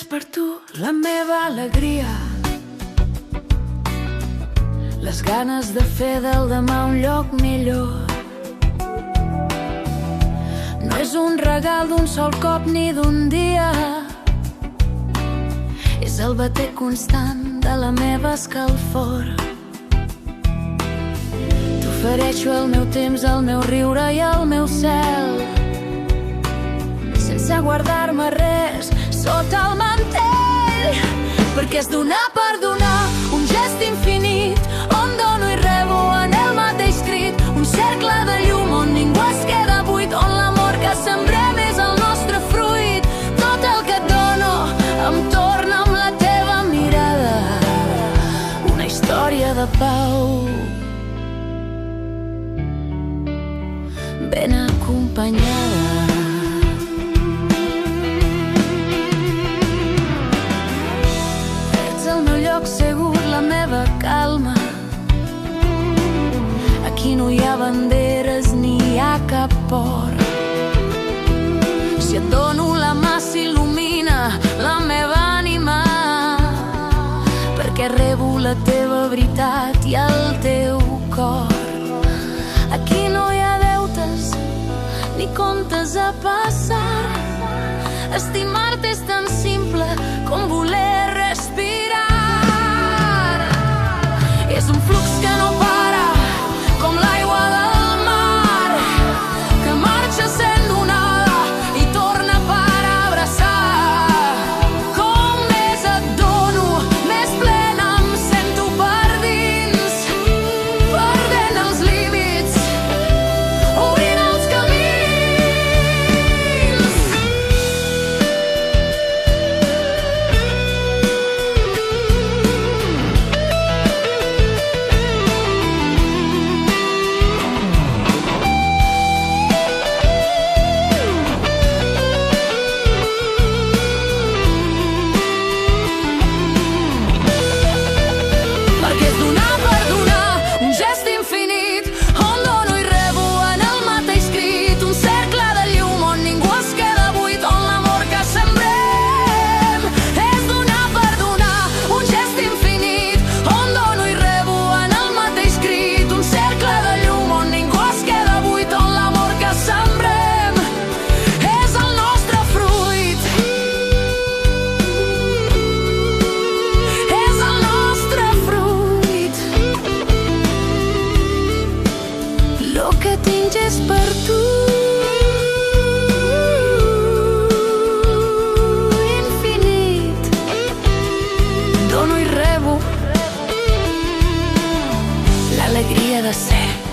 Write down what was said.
per tu la meva alegria, les ganes de fer del demà un lloc millor. No és un regal d'un sol cop ni d'un dia, és el bater constant de la meva escalfor. T'ofereixo el meu temps, el meu riure i el meu cel, sense guardar-me res sota el mantell, perquè és donar per donar, un gest infinit, on dono i rebo en el mateix crit, un cercle de llum on ningú es queda buit, on l'amor que sembrem és el nostre fruit. Tot el que et dono em torna amb la teva mirada, una història de pau ben acompanyada. Segur, la meva calma, aquí no hi ha banderes ni hi ha cap por. Si et dono la mà s'il·lumina la meva ànima, perquè rebo la teva veritat i el teu cor. Aquí no hi ha deutes ni comptes a passar, estimar-te és tan simple com voler respirar. És un flux que no para, com l'aigua del mar, que marxa sent onada i torna per abraçar. Com més et dono, més plena em sento per dins, perdent els límits, obrint els camins. Lo que tinc és per tu, infinit. Dono i rebo l'alegria de ser.